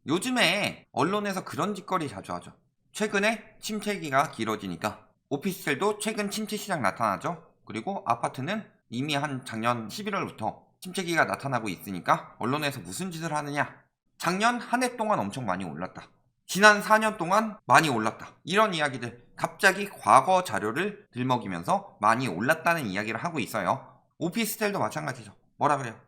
요즘에 언론에서 그런 짓거리 자주 하죠. 최근에 침체기가 길어지니까 오피스텔도 최근 침체 시장 나타나죠. 그리고 아파트는 이미 한 작년 11월부터 침체기가 나타나고 있으니까 언론에서 무슨 짓을 하느냐. 작년 한 해 동안 엄청 많이 올랐다. 지난 4년 동안 많이 올랐다. 이런 이야기들 갑자기 과거 자료를 들먹이면서 많이 올랐다는 이야기를 하고 있어요. 오피스텔도 마찬가지죠. 뭐라 그래요?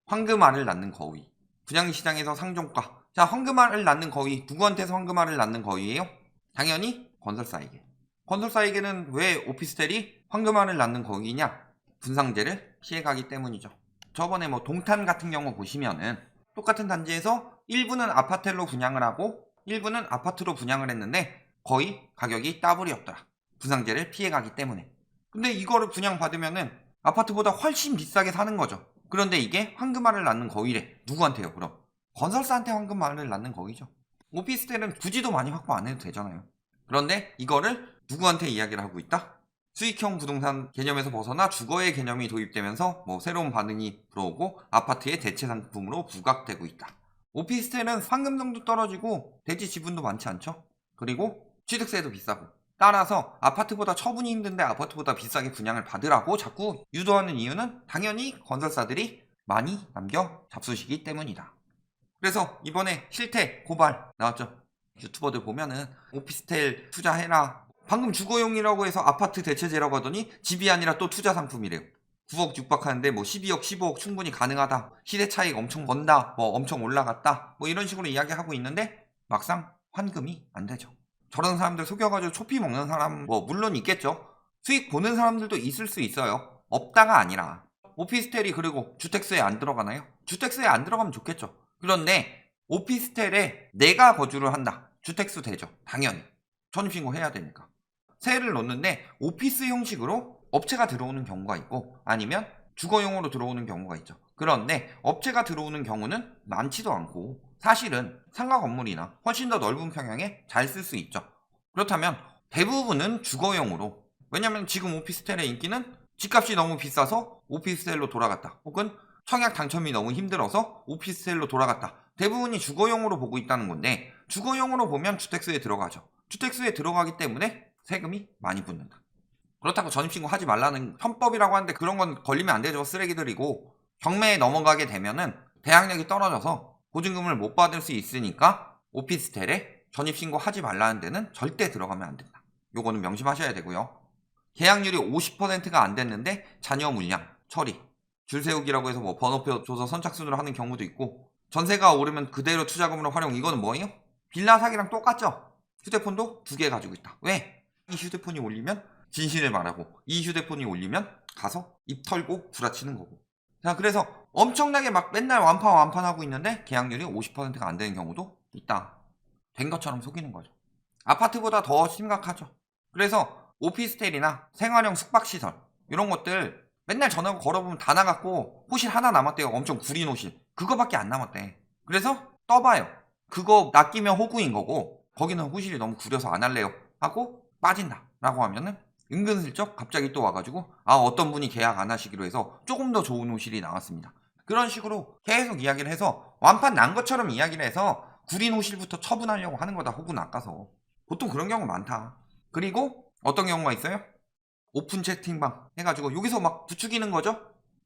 황금알을 낳는 거위. 분양시장에서 상종가. 자, 황금알을 낳는 거위. 누구한테서 황금알을 낳는 거위예요? 당연히 건설사에게. 건설사에게는 왜 오피스텔이 황금알을 낳는 거위냐? 분상제를 피해가기 때문이죠. 저번에 뭐 동탄 같은 경우 보시면은 똑같은 단지에서 일부는 아파트로 분양을 하고 일부는 아파트로 분양을 했는데 거의 가격이 더블이었더라. 분상제를 피해가기 때문에. 근데 이거를 분양받으면은 아파트보다 훨씬 비싸게 사는 거죠. 그런데 이게 황금알을 낳는 거위래. 누구한테요 그럼? 건설사한테 황금알을 낳는 거위죠. 오피스텔은 굳이도 많이 확보 안 해도 되잖아요. 그런데 이거를 누구한테 이야기를 하고 있다? 수익형 부동산 개념에서 벗어나 주거의 개념이 도입되면서 뭐 새로운 반응이 들어오고 아파트의 대체 상품으로 부각되고 있다. 오피스텔은 황금성도 떨어지고 대지 지분도 많지 않죠. 그리고 취득세도 비싸고 따라서 아파트보다 처분이 힘든데 아파트보다 비싸게 분양을 받으라고 자꾸 유도하는 이유는 당연히 건설사들이 많이 남겨 잡수시기 때문이다. 그래서 이번에 실태 고발 나왔죠. 유튜버들 보면은 오피스텔 투자해라. 방금 주거용이라고 해서 아파트 대체제라고 하더니 집이 아니라 또 투자 상품이래요. 9억 육박하는데 뭐 12억 15억 충분히 가능하다. 시대 차익 엄청 번다. 뭐 엄청 올라갔다. 뭐 이런 식으로 이야기하고 있는데 막상 환금이 안 되죠. 저런 사람들 속여가지고 초피 먹는 사람 뭐 물론 있겠죠. 수익 보는 사람들도 있을 수 있어요. 없다가 아니라 오피스텔이 그리고 주택수에 안 들어가나요? 주택수에 안 들어가면 좋겠죠. 그런데 오피스텔에 내가 거주를 한다. 주택수 되죠. 당연히. 전입신고 해야 되니까. 세를 놓는데 오피스 형식으로 업체가 들어오는 경우가 있고 아니면 주거용으로 들어오는 경우가 있죠. 그런데 업체가 들어오는 경우는 많지도 않고 사실은 상가 건물이나 훨씬 더 넓은 평형에 잘 쓸 수 있죠. 그렇다면 대부분은 주거용으로 왜냐면 지금 오피스텔의 인기는 집값이 너무 비싸서 오피스텔로 돌아갔다. 혹은 청약 당첨이 너무 힘들어서 오피스텔로 돌아갔다. 대부분이 주거용으로 보고 있다는 건데 주거용으로 보면 주택수에 들어가죠. 주택수에 들어가기 때문에 세금이 많이 붙는다. 그렇다고 전입신고 하지 말라는 편법이라고 하는데 그런 건 걸리면 안 되죠. 쓰레기들이고 경매에 넘어가게 되면은 대항력이 떨어져서 보증금을 못 받을 수 있으니까 오피스텔에 전입신고 하지 말라는 데는 절대 들어가면 안 된다. 요거는 명심하셔야 되고요. 계약률이 50%가 안 됐는데 잔여 물량 처리 줄 세우기라고 해서 뭐 번호표 줘서 선착순으로 하는 경우도 있고 전세가 오르면 그대로 투자금으로 활용. 이거는 뭐예요? 빌라 사기랑 똑같죠? 휴대폰도 2개 가지고 있다. 왜? 이 휴대폰이 올리면 진실을 말하고 이 휴대폰이 올리면 가서 입 털고 구라치는 거고. 자, 그래서 엄청나게 막 맨날 완판하고 있는데 계약률이 50%가 안 되는 경우도 있다. 된 것처럼 속이는 거죠. 아파트보다 더 심각하죠. 그래서 오피스텔이나 생활형 숙박시설 이런 것들 맨날 전화 걸어보면 다 나갔고 호실 하나 남았대요. 엄청 구린 호실. 그거밖에 안 남았대. 그래서 떠봐요. 그거 낚이면 호구인 거고 거기는 호실이 너무 구려서 안 할래요 하고 빠진다 라고 하면은 은근슬쩍 갑자기 또 와가지고 어떤 분이 계약 안 하시기로 해서 조금 더 좋은 호실이 나왔습니다. 그런 식으로 계속 이야기를 해서 완판 난 것처럼 이야기를 해서 구린 호실부터 처분하려고 하는 거다. 호구 낚아서. 보통 그런 경우 많다. 그리고 어떤 경우가 있어요? 오픈 채팅방 해가지고 여기서 막 부추기는 거죠.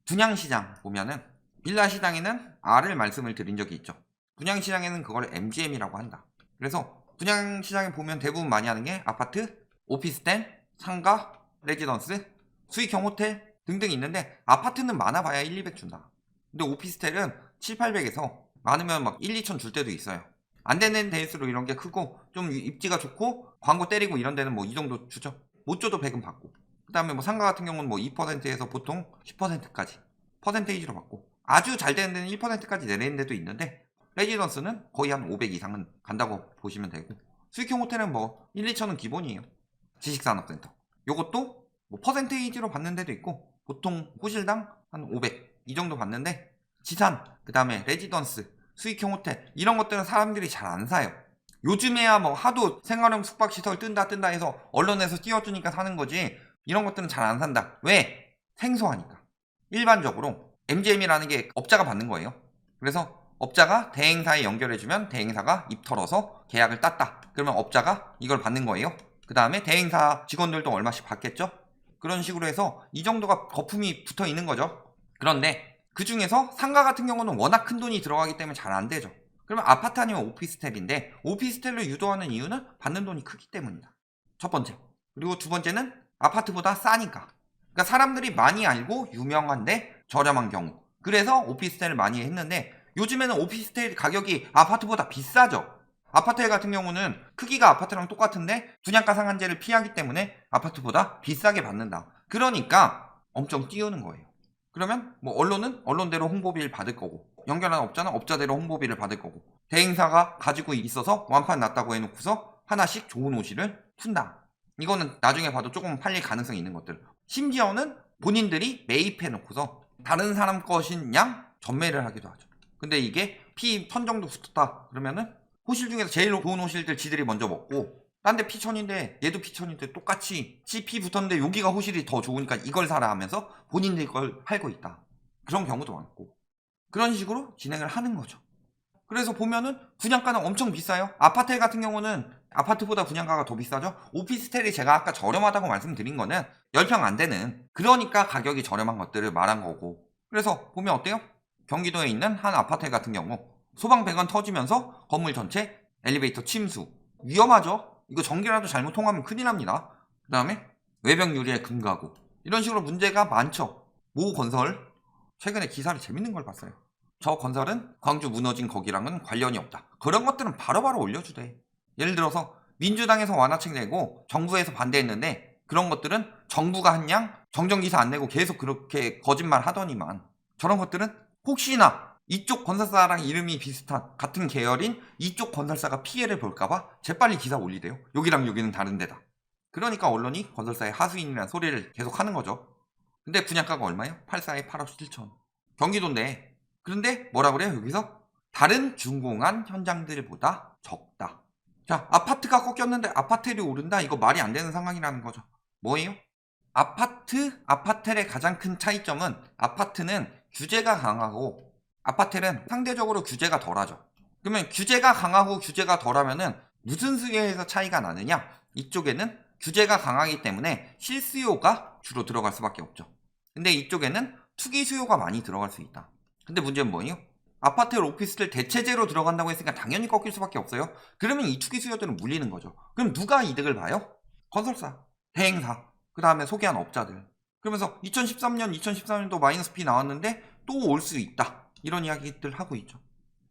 분양시장 보면은 빌라시장에는 R을 말씀을 드린 적이 있죠. 분양시장에는 그걸 MGM이라고 한다. 그래서 분양시장에 보면 대부분 많이 하는 게 아파트, 오피스텔, 상가, 레지던스, 수익형 호텔 등등 있는데 아파트는 많아봐야 1, 200 준다. 근데 오피스텔은 7, 800에서 많으면 막 1, 2천 줄 때도 있어요. 안 되는 데일수록 이런 게 크고 좀 입지가 좋고 광고 때리고 이런 데는 뭐 이 정도 주죠. 못 줘도 100은 받고. 그 다음에 뭐 상가 같은 경우는 뭐 2%에서 보통 10%까지 퍼센테이지로 받고 아주 잘 되는 데는 1%까지 내리는 데도 있는데 레지던스는 거의 한 500 이상은 간다고 보시면 되고 수익형 호텔은 뭐 1, 2천은 기본이에요. 지식산업센터 요것도 뭐 퍼센테이지로 받는 데도 있고 보통 호실당 한 500 이 정도 받는데 지산 그 다음에 레지던스 수익형 호텔 이런 것들은 사람들이 잘 안 사요. 요즘에야 뭐 하도 생활형 숙박시설 뜬다 해서 언론에서 띄워주니까 사는 거지 이런 것들은 잘 안 산다. 왜? 생소하니까. 일반적으로 MGM이라는 게 업자가 받는 거예요. 그래서 업자가 대행사에 연결해주면 대행사가 입 털어서 계약을 땄다. 그러면 업자가 이걸 받는 거예요. 그 다음에 대행사 직원들도 얼마씩 받겠죠? 그런 식으로 해서 이 정도가 거품이 붙어 있는 거죠. 그런데 그 중에서 상가 같은 경우는 워낙 큰 돈이 들어가기 때문에 잘 안 되죠. 그러면 아파트 아니면 오피스텔인데 오피스텔로 유도하는 이유는 받는 돈이 크기 때문이다. 첫 번째. 그리고 두 번째는 아파트보다 싸니까. 그러니까 사람들이 많이 알고 유명한데 저렴한 경우. 그래서 오피스텔을 많이 했는데 요즘에는 오피스텔 가격이 아파트보다 비싸죠. 아파트 같은 경우는 크기가 아파트랑 똑같은데 분양가 상한제를 피하기 때문에 아파트보다 비싸게 받는다. 그러니까 엄청 띄우는 거예요. 그러면 뭐 언론은 언론대로 홍보비를 받을 거고 연결하는 업자는 업자대로 홍보비를 받을 거고 대행사가 가지고 있어서 완판 났다고 해놓고서 하나씩 좋은 오시를 푼다. 이거는 나중에 봐도 조금 팔릴 가능성이 있는 것들. 심지어는 본인들이 매입해놓고서 다른 사람 것인 양 전매를 하기도 하죠. 근데 이게 피 1000 정도 붙었다 그러면은 호실 중에서 제일 좋은 호실들 지들이 먼저 먹고 딴 데 피1000인데 얘도 피1000인데 똑같이 피 붙었는데 여기가 호실이 더 좋으니까 이걸 사라 하면서 본인들 걸 팔고 있다. 그런 경우도 많고 그런 식으로 진행을 하는 거죠. 그래서 보면은 분양가는 엄청 비싸요. 아파트 같은 경우는 아파트보다 분양가가 더 비싸죠. 오피스텔이 제가 아까 저렴하다고 말씀드린 거는 10평 안 되는 그러니까 가격이 저렴한 것들을 말한 거고 그래서 보면 어때요? 경기도에 있는 한 아파트 같은 경우 소방배관 터지면서 건물 전체 엘리베이터 침수 위험하죠. 이거 전기라도 잘못 통하면 큰일 납니다. 그 다음에 외벽 유리에 금 가구 이런 식으로 문제가 많죠. 모 건설 최근에 기사를 재밌는 걸 봤어요. 저 건설은 광주 무너진 거기랑은 관련이 없다. 그런 것들은 바로바로 올려주대. 예를 들어서 민주당에서 완화책 내고 정부에서 반대했는데 그런 것들은 정부가 한 양 정정기사 안 내고 계속 그렇게 거짓말 하더니만 저런 것들은 혹시나 이쪽 건설사랑 이름이 비슷한 같은 계열인 이쪽 건설사가 피해를 볼까봐 재빨리 기사 올리대요. 여기랑 여기는 다른 데다. 그러니까 언론이 건설사의 하수인이라는 소리를 계속 하는 거죠. 근데 분양가가 얼마예요? 84에 8억 7천. 경기도인데 그런데 뭐라 그래요? 여기서 다른 준공한 현장들보다 적다. 자, 아파트가 꺾였는데 아파텔이 오른다? 이거 말이 안 되는 상황이라는 거죠. 뭐예요? 아파텔의 가장 큰 차이점은 아파트는 규제가 강하고 아파텔은 상대적으로 규제가 덜하죠. 그러면 규제가 강하고 규제가 덜하면은 무슨 수요에서 차이가 나느냐? 이쪽에는 규제가 강하기 때문에 실수요가 주로 들어갈 수밖에 없죠. 근데 이쪽에는 투기 수요가 많이 들어갈 수 있다. 근데 문제는 뭐예요? 아파트를 오피스텔 대체제로 들어간다고 했으니까 당연히 꺾일 수밖에 없어요. 그러면 이 투기 수요들은 물리는 거죠. 그럼 누가 이득을 봐요? 건설사, 대행사, 그 다음에 소개한 업자들. 그러면서 2013년, 2014년도 마이너스 P 나왔는데 또 올 수 있다. 이런 이야기들 하고 있죠.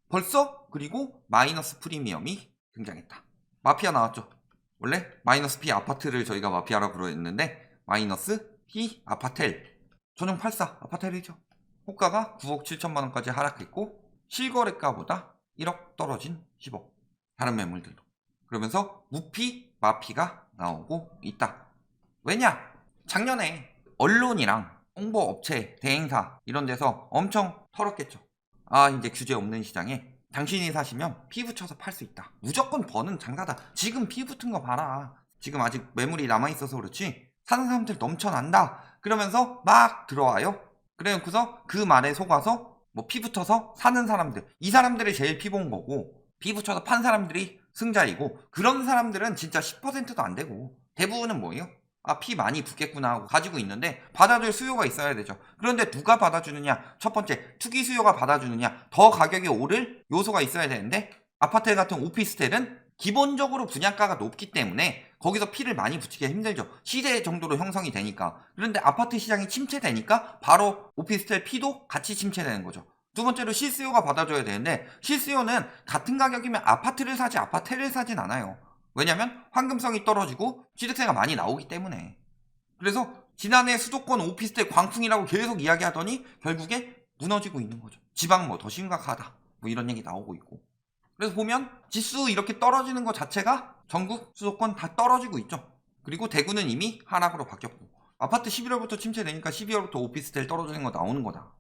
벌써 그리고 마이너스 프리미엄이 등장했다. 마피아 나왔죠. 원래 마이너스 P 아파트를 저희가 마피아라고 그러는데 마이너스 P 아파텔 전용 84 아파텔이죠. 호가가 9억 7천만원까지 하락했고 실거래가보다 1억 떨어진 10억 다른 매물들도 그러면서 무피 마피가 나오고 있다. 왜냐? 작년에 언론이랑 홍보업체 대행사 이런 데서 엄청 털었겠죠. 아 이제 규제 없는 시장에 당신이 사시면 피 붙여서 팔 수 있다. 무조건 버는 장사다. 지금 피 붙은 거 봐라. 지금 아직 매물이 남아있어서 그렇지 사는 사람들 넘쳐난다. 그러면서 막 들어와요. 그래놓고서 그 말에 속아서 뭐 피 붙어서 사는 사람들 이 사람들이 제일 피 본 거고 피 붙여서 판 사람들이 승자이고 그런 사람들은 진짜 10%도 안 되고 대부분은 뭐예요? 아 피 많이 붙겠구나 하고 가지고 있는데 받아줄 수요가 있어야 되죠. 그런데 누가 받아주느냐? 첫 번째 투기 수요가 받아주느냐? 더 가격이 오를 요소가 있어야 되는데 아파트 같은 오피스텔은 기본적으로 분양가가 높기 때문에 거기서 피를 많이 붙이기가 힘들죠. 시세 정도로 형성이 되니까. 그런데 아파트 시장이 침체되니까 바로 오피스텔 피도 같이 침체되는 거죠. 두 번째로 실수요가 받아줘야 되는데 실수요는 같은 가격이면 아파트를 사지 아파텔을 사진 않아요. 왜냐면 황금성이 떨어지고 취득세가 많이 나오기 때문에. 그래서 지난해 수도권 오피스텔 광풍이라고 계속 이야기하더니 결국에 무너지고 있는 거죠. 지방 뭐 더 심각하다 뭐 이런 얘기 나오고 있고. 그래서 보면 지수 이렇게 떨어지는 것 자체가 전국 수도권 다 떨어지고 있죠. 그리고 대구는 이미 하락으로 바뀌었고 아파트 11월부터 침체되니까 12월부터 오피스텔 떨어지는 거 나오는 거다.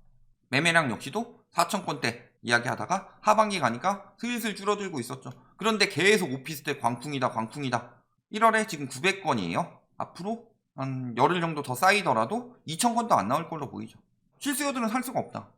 매매량 역시도 4천건대 이야기하다가 하반기 가니까 슬슬 줄어들고 있었죠. 그런데 계속 오피스텔 광풍이다 1월에 지금 900건이에요. 앞으로 한 열흘 정도 더 쌓이더라도 2,000건도 안 나올 걸로 보이죠. 실수요들은 살 수가 없다.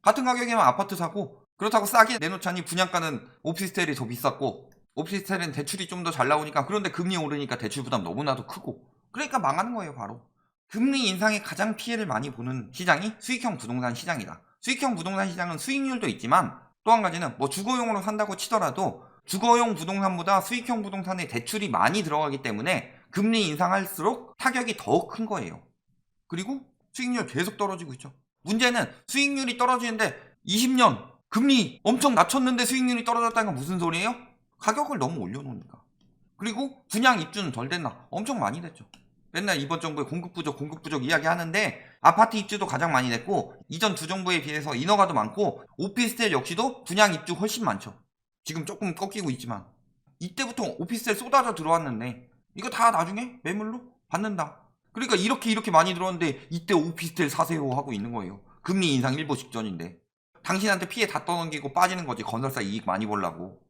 같은 가격이면 아파트 사고 그렇다고 싸게 내놓자니 분양가는 오피스텔이 더 비쌌고 오피스텔은 대출이 좀 더 잘 나오니까 그런데 금리 오르니까 대출 부담 너무나도 크고 그러니까 망하는 거예요 바로. 금리 인상에 가장 피해를 많이 보는 시장이 수익형 부동산 시장이다. 수익형 부동산 시장은 수익률도 있지만 또 한 가지는 뭐 주거용으로 산다고 치더라도 주거용 부동산보다 수익형 부동산에 대출이 많이 들어가기 때문에 금리 인상할수록 타격이 더 큰 거예요. 그리고 수익률 계속 떨어지고 있죠. 문제는 수익률이 떨어지는데 20년 금리 엄청 낮췄는데 수익률이 떨어졌다는 건 무슨 소리예요? 가격을 너무 올려놓으니까. 그리고 분양 입주는 덜 됐나? 엄청 많이 됐죠. 맨날 이번 정부에 공급 부족 이야기 하는데 아파트 입주도 가장 많이 됐고 이전 두 정부에 비해서 인허가도 많고 오피스텔 역시도 분양 입주 훨씬 많죠. 지금 조금 꺾이고 있지만 이때부터 오피스텔 쏟아져 들어왔는데 이거 다 나중에 매물로 받는다. 그러니까 이렇게 많이 들어왔는데 이때 오피스텔 사세요 하고 있는 거예요. 금리 인상 일보 직전인데 당신한테 피해 다 떠넘기고 빠지는 거지. 건설사 이익 많이 보려고.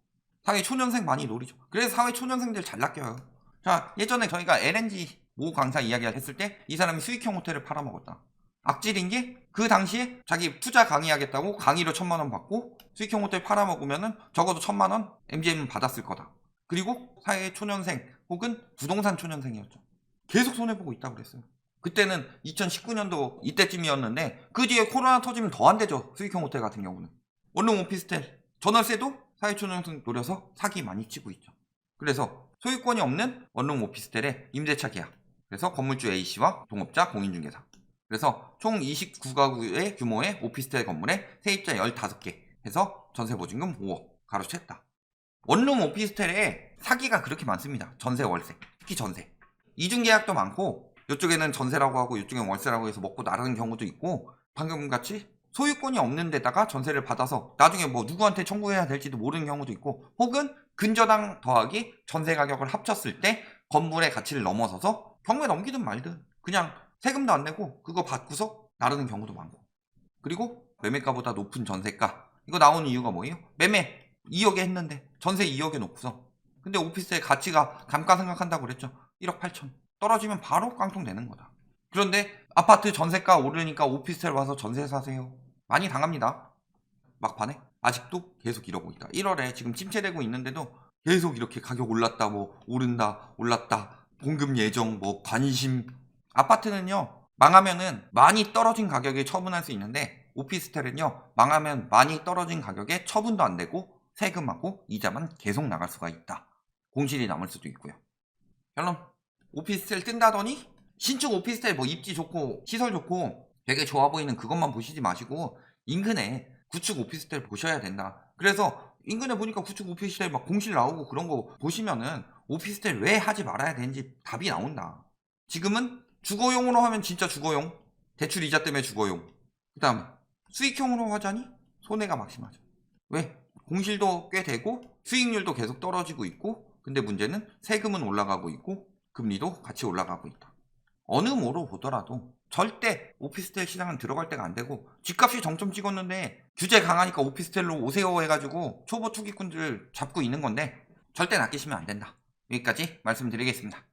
사회 초년생 많이 노리죠. 그래서 사회 초년생들 잘 낚여요. 자, 예전에 저희가 LNG 모 강사 이야기 했을 때 이 사람이 수익형 호텔을 팔아먹었다. 악질인 게 그 당시에 자기 투자 강의하겠다고 강의료 1,000만 원 받고 수익형 호텔 팔아먹으면은 적어도 1,000만 원 MGM 받았을 거다. 그리고 사회 초년생 혹은 부동산 초년생이었죠. 계속 손해보고 있다고 그랬어요. 그때는 2019년도 이때쯤이었는데 그 뒤에 코로나 터지면 더 안 되죠. 수익형 호텔 같은 경우는. 원룸 오피스텔 전월세도 사회초년생 노려서 사기 많이 치고 있죠. 그래서 소유권이 없는 원룸 오피스텔의 임대차 계약. 그래서 건물주 A씨와 동업자 공인중개사. 그래서 총 29가구의 규모의 오피스텔 건물에 세입자 15개 해서 전세보증금 5억 가로챘다. 원룸 오피스텔에 사기가 그렇게 많습니다. 전세 월세. 특히 전세. 이중계약도 많고 이쪽에는 전세라고 하고 이쪽에는 월세라고 해서 먹고 나르는 경우도 있고 방금 같이 소유권이 없는 데다가 전세를 받아서 나중에 뭐 누구한테 청구해야 될지도 모르는 경우도 있고 혹은 근저당 더하기 전세 가격을 합쳤을 때 건물의 가치를 넘어서서 경매 넘기든 말든 그냥 세금도 안 내고 그거 받고서 나르는 경우도 많고 그리고 매매가보다 높은 전세가 이거 나오는 이유가 뭐예요? 매매 2억에 했는데 전세 2억에 놓고서 근데 오피스텔 가치가 감가상각한다고 그랬죠. 1억 8천 떨어지면 바로 깡통 되는 거다. 그런데 아파트 전세가 오르니까 오피스텔 와서 전세 사세요. 많이 당합니다. 막판에 아직도 계속 이러고 있다. 1월에 지금 침체되고 있는데도 계속 이렇게 가격 올랐다 뭐 오른다 올랐다 공급 예정 뭐 관심. 아파트는요 망하면은 많이 떨어진 가격에 처분할 수 있는데 오피스텔은요 망하면 많이 떨어진 가격에 처분도 안 되고 세금하고 이자만 계속 나갈 수가 있다. 공실이 남을 수도 있고요. 결론 오피스텔 뜬다더니 신축 오피스텔 뭐 입지 좋고 시설 좋고 되게 좋아 보이는 그것만 보시지 마시고 인근에 구축 오피스텔 보셔야 된다. 그래서 인근에 보니까 구축 오피스텔 막 공실 나오고 그런 거 보시면은 오피스텔 왜 하지 말아야 되는지 답이 나온다. 지금은 주거용으로 하면 진짜 주거용, 대출 이자 때문에 주거용. 그 다음 수익형으로 하자니 손해가 막심하죠. 왜? 공실도 꽤 되고 수익률도 계속 떨어지고 있고 근데 문제는 세금은 올라가고 있고 금리도 같이 올라가고 있다. 어느 뭐로 보더라도 절대 오피스텔 시장은 들어갈 때가 안 되고 집값이 정점 찍었는데 규제 강하니까 오피스텔로 오세요 해가지고 초보 투기꾼들 잡고 있는 건데 절대 낚이시면 안 된다. 여기까지 말씀드리겠습니다.